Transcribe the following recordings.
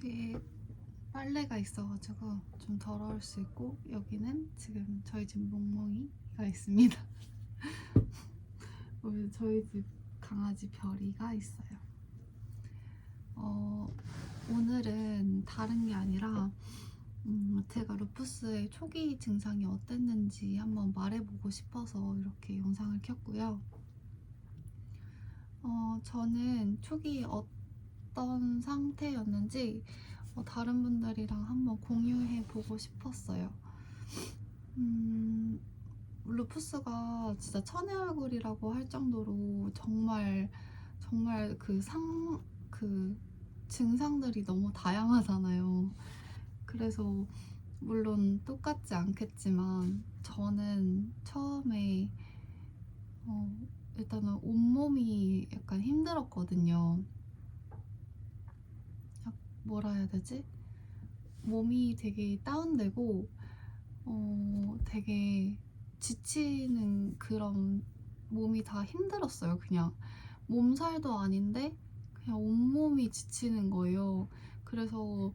여기에 빨래가 있어가지고 좀 더러울 수 있고, 여기는 지금 저희 집 몽몽이가 있습니다. 저희 집 강아지 별이가 있어요. 오늘은 다른 게 아니라 제가 루푸스의 초기 증상이 어땠는지 한번 말해보고 싶어서 이렇게 영상을 켰고요. 저는 초기 어떤 상태였는지 다른 분들이랑 한번 공유해보고 싶었어요. 루푸스가 진짜 천의 얼굴이라고 할 정도로 정말 그 증상들이 너무 다양하잖아요. 그래서 물론 똑같지 않겠지만 저는 처음에 일단은 온몸이 약간 힘들었거든요. 뭐라 해야 되지? 몸이 되게 다운되고 되게 지치는 그런, 몸이 다 힘들었어요. 그냥 몸살도 아닌데 그냥 온몸이 지치는 거예요. 그래서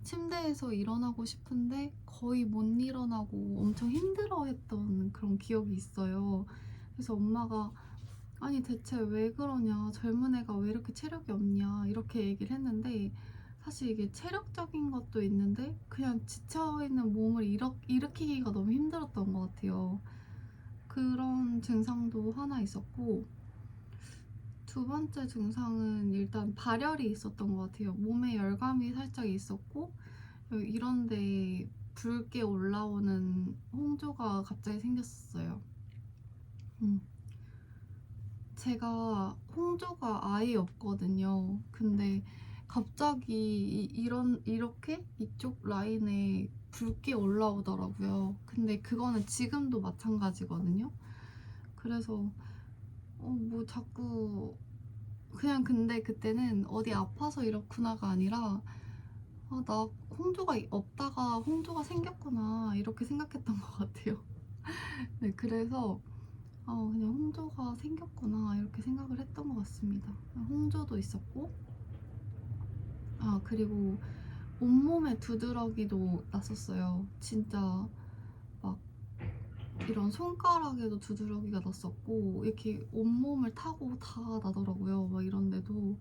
침대에서 일어나고 싶은데 거의 못 일어나고 엄청 힘들어했던 그런 기억이 있어요. 그래서 엄마가 아니 대체 왜 그러냐, 젊은 애가 왜 이렇게 체력이 없냐 이렇게 얘기를 했는데, 사실 이게 체력적인 것도 있는데 그냥 지쳐있는 몸을 일으키기가 너무 힘들었던 것 같아요. 그런 증상도 하나 있었고, 두 번째 증상은 일단 발열이 있었던 것 같아요. 몸에 열감이 살짝 있었고, 이런데 붉게 올라오는 홍조가 갑자기 생겼어요. 제가 홍조가 아예 없거든요. 근데 갑자기 이렇게 이쪽 라인에 붉게 올라오더라고요. 근데 그거는 지금도 마찬가지거든요. 그래서 뭐 자꾸 그냥, 근데 그때는 어디 아파서 이렇구나가 아니라 나 홍조가 없다가 홍조가 생겼구나 이렇게 생각했던 것 같아요. 네, 그래서 그냥 홍조가 생겼구나 이렇게 생각을 했던 것 같습니다. 홍조도 있었고, 그리고 온몸에 두드러기도 났었어요. 진짜 막 이런 손가락에도 두드러기가 났었고, 이렇게 온몸을 타고 다 나더라고요. 막 이런데도.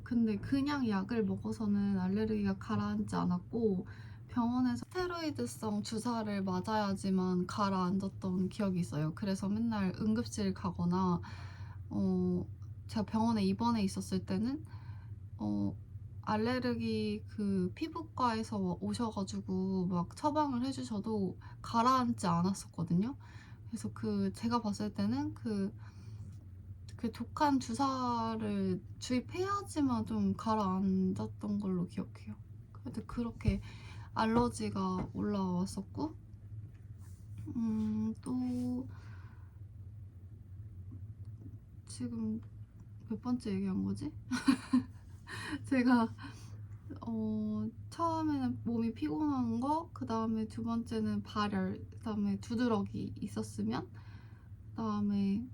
근데 그냥 약을 먹어서는 알레르기가 가라앉지 않았고, 병원에서 스테로이드성 주사를 맞아야지만 가라앉았던 기억이 있어요. 그래서 맨날 응급실 가거나, 제가 병원에 입원해 있었을 때는 알레르기 그 피부과에서 오셔가지고 막 처방을 해주셔도 가라앉지 않았었거든요. 그래서 제가 봤을 때는 그 독한 주사를 주입해야지만 좀 가라앉았던 걸로 기억해요. 근데 그렇게 알러지가 올라왔었고, 또 지금 몇 번째 얘기한 거지? 제가 처음에는 몸이 피곤한 거, 그 다음에 두 번째는 발열, 그 다음에 두드러기 있었으면, 그 다음에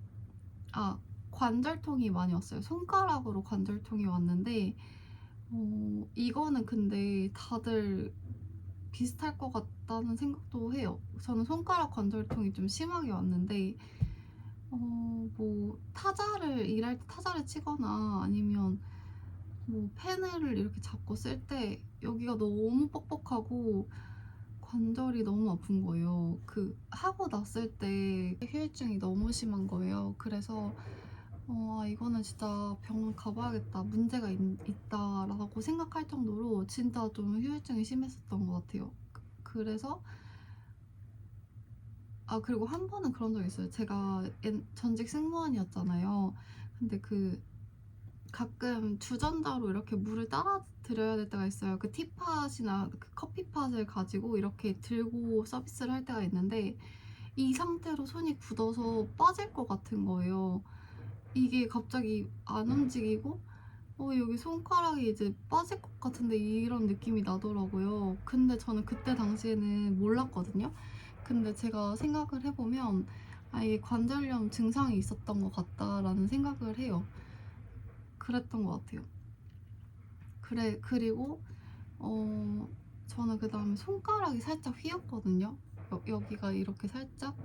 관절통이 많이 왔어요. 손가락으로 관절통이 왔는데, 이거는 근데 다들 비슷할 것 같다는 생각도 해요. 저는 손가락 관절통이 좀 심하게 왔는데, 뭐 일할 때 타자를 치거나 아니면 뭐 펜을 이렇게 잡고 쓸 때 여기가 너무 뻑뻑하고 관절이 너무 아픈 거예요. 하고 났을 때 후유증이 너무 심한 거예요. 그래서 이거는 진짜 병원 가봐야겠다, 문제가 있다라고 생각할 정도로 진짜 좀 후유증이 심했었던 것 같아요. 그래서 그리고 한 번은 그런 적 있어요. 제가 전직 승무원이었잖아요. 근데 가끔 주전자로 이렇게 물을 따라 드려야 될 때가 있어요. 그 티팟이나 그 커피팟을 가지고 이렇게 들고 서비스를 할 때가 있는데, 이 상태로 손이 굳어서 빠질 것 같은 거예요. 이게 갑자기 안 움직이고 여기 손가락이 이제 빠질 것 같은데 이런 느낌이 나더라고요. 근데 저는 그때 당시에는 몰랐거든요. 근데 제가 생각을 해보면 이게 관절염 증상이 있었던 것 같다라는 생각을 해요. 그랬던 것 같아요. 그리고 어, 저는 그 다음에 손가락이 살짝 휘었거든요. 여기가 이렇게 살짝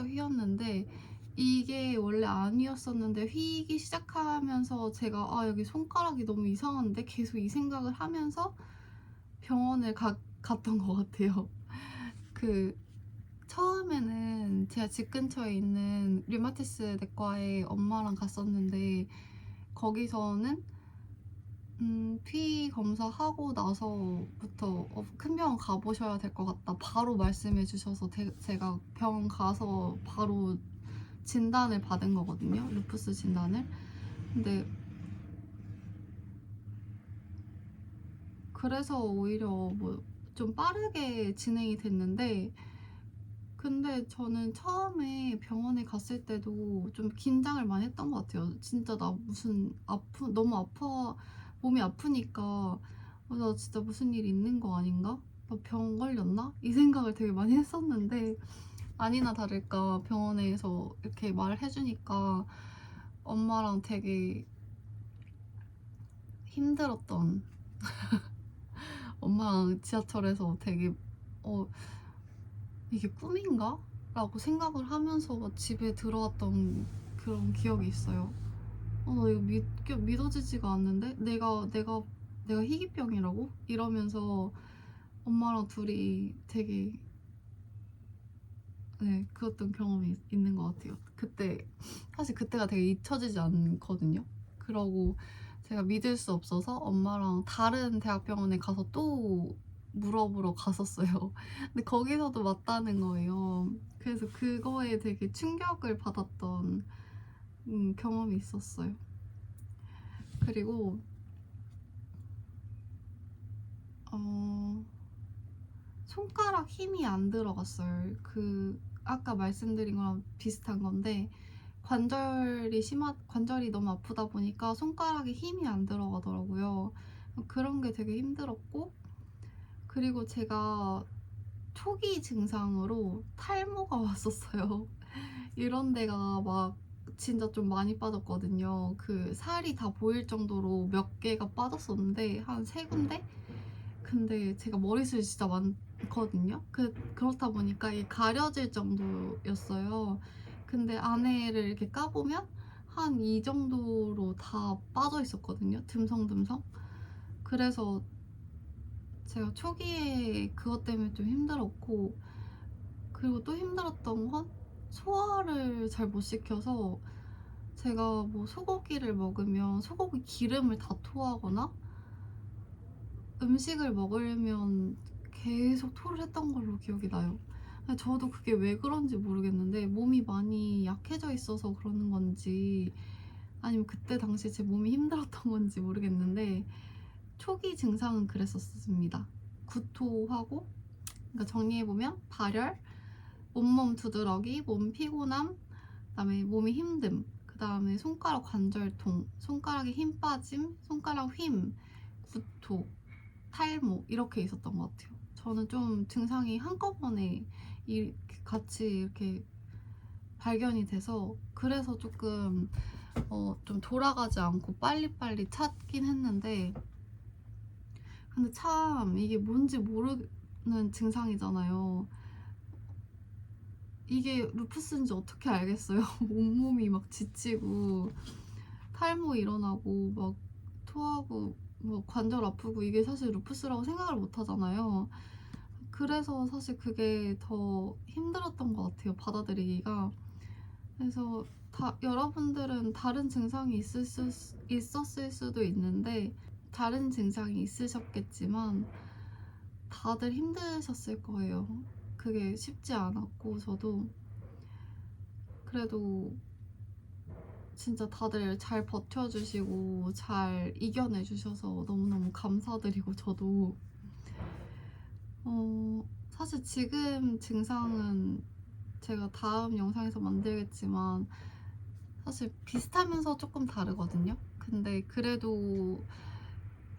휘었는데 이게 원래 안 휘었었는데 휘기 시작하면서 제가 여기 손가락이 너무 이상한데 계속 이 생각을 하면서 병원을 갔던 것 같아요. 그 처음에는 제가 집 근처에 있는 류마티스 내과에 엄마랑 갔었는데 거기서는 피 검사하고 나서부터 큰 병원 가보셔야 될 것 같다 바로 말씀해 주셔서 제가 병원 가서 바로 진단을 받은 거거든요. 루푸스 진단을. 근데 그래서 오히려 뭐 좀 빠르게 진행이 됐는데 근데 저는 처음에 병원에 갔을 때도 좀 긴장을 많이 했던 것 같아요. 진짜 나 무슨 너무 몸이 아프니까 나 진짜 무슨 일 있는 거 아닌가? 나 병 걸렸나? 이 생각을 되게 많이 했었는데 아니나 다를까 병원에서 이렇게 말을 해주니까 엄마랑 되게 힘들었던 엄마랑 지하철에서 되게 어 이게 꿈인가? 라고 생각을 하면서 집에 들어왔던 그런 기억이 있어요. 나 이거 믿어지지가 않는데? 내가 희귀병이라고? 이러면서 엄마랑 둘이 되게 네, 그랬던 경험이 있는 것 같아요. 사실 그때가 되게 잊혀지지 않거든요. 그러고 제가 믿을 수 없어서 엄마랑 다른 대학병원에 가서 또 물어보러 갔었어요. 근데 거기서도 맞다는 거예요. 그래서 그거에 되게 충격을 받았던 경험이 있었어요. 그리고 손가락 힘이 안 들어갔어요. 아까 말씀드린 거랑 비슷한 건데 관절이 너무 아프다 보니까 손가락에 힘이 안 들어가더라고요. 그런 게 되게 힘들었고 그리고 제가 초기 증상으로 탈모가 왔었어요. 이런 데가 막 진짜 좀 많이 빠졌거든요. 그 살이 다 보일 정도로 몇 개가 빠졌었는데 한 세 군데? 근데 제가 머리숱이 진짜 많거든요. 그렇다 보니까 이게 가려질 정도였어요. 근데 안에를 이렇게 까보면 한 이 정도로 다 빠져 있었거든요. 듬성듬성. 그래서 제가 초기에 그것 때문에 좀 힘들었고 그리고 또 힘들었던 건 소화를 잘 못 시켜서 제가 뭐 소고기를 먹으면 소고기 기름을 다 토하거나 음식을 먹으면 계속 토를 했던 걸로 기억이 나요. 저도 그게 왜 그런지 모르겠는데 몸이 많이 약해져 있어서 그러는 건지 아니면 그때 당시 제 몸이 힘들었던 건지 모르겠는데 초기 증상은 그랬었습니다. 구토하고 그러니까 정리해보면 발열, 온몸 두드러기, 몸 피곤함, 그다음에 몸이 힘듦, 그다음에 손가락 관절통, 손가락에 힘 빠짐, 손가락 휨, 구토, 탈모 이렇게 있었던 것 같아요. 저는 좀 증상이 한꺼번에 같이 이렇게 발견이 돼서 그래서 조금 좀 돌아가지 않고 빨리빨리 찾긴 했는데 근데 참 이게 뭔지 모르는 증상이잖아요. 이게 루푸스인지 어떻게 알겠어요? 온몸이 막 지치고 탈모 일어나고 막 토하고 뭐 관절 아프고 이게 사실 루푸스라고 생각을 못 하잖아요. 그래서 사실 그게 더 힘들었던 것 같아요. 받아들이기가. 그래서 여러분들은 다른 증상이 있었을 수도 있는데 다른 증상이 있으셨겠지만 다들 힘드셨을 거예요. 그게 쉽지 않았고 저도 그래도 진짜 다들 잘 버텨주시고 잘 이겨내주셔서 너무너무 감사드리고 저도 사실 지금 증상은 제가 다음 영상에서 만들겠지만 사실 비슷하면서 조금 다르거든요. 근데 그래도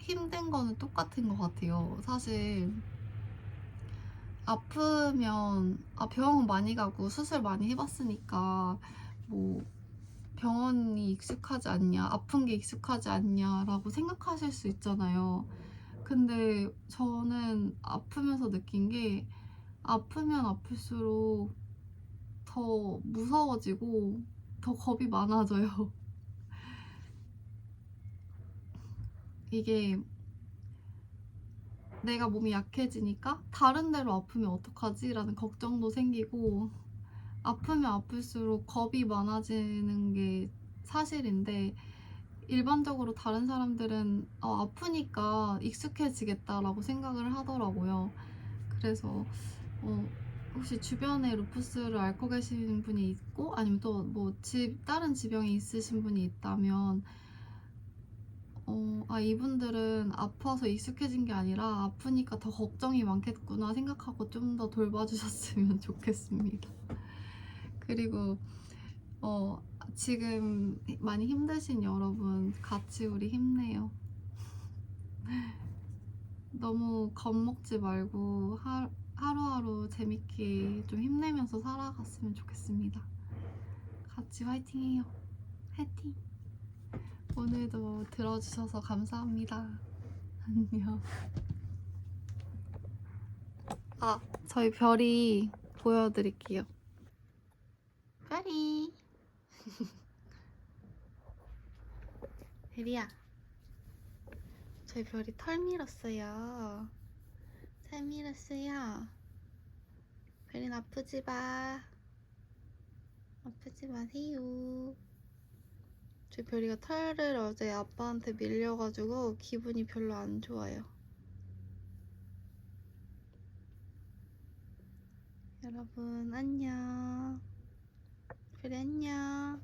힘든 거는 똑같은 것 같아요. 사실 아프면 병원 많이 가고 수술 많이 해봤으니까 뭐 병원이 익숙하지 않냐, 아픈 게 익숙하지 않냐라고 생각하실 수 있잖아요. 근데 저는 아프면서 느낀 게 아프면 아플수록 더 무서워지고 더 겁이 많아져요. 이게 내가 몸이 약해지니까 다른 데로 아프면 어떡하지? 라는 걱정도 생기고 아프면 아플수록 겁이 많아지는 게 사실인데 일반적으로 다른 사람들은 아프니까 익숙해지겠다라고 생각을 하더라고요. 그래서 혹시 주변에 루푸스를 앓고 계신 분이 있고 아니면 또 뭐 다른 지병이 있으신 분이 있다면 이분들은 아파서 익숙해진 게 아니라 아프니까 더 걱정이 많겠구나 생각하고 좀 더 돌봐주셨으면 좋겠습니다. 그리고 지금 많이 힘드신 여러분 같이 우리 힘내요. 너무 겁먹지 말고 하루하루 재밌게 좀 힘내면서 살아갔으면 좋겠습니다. 같이 화이팅해요. 화이팅! 오늘도 들어주셔서 감사합니다. 안녕. 저희 별이 보여드릴게요. 별이. 별이야. 저희 별이 털 밀었어요. 털 밀었어요. 별이 아프지 마. 아프지 마세요. 저희 별이가 털을 어제 아빠한테 밀려가지고 기분이 별로 안 좋아요. 여러분 안녕. 별이 안녕.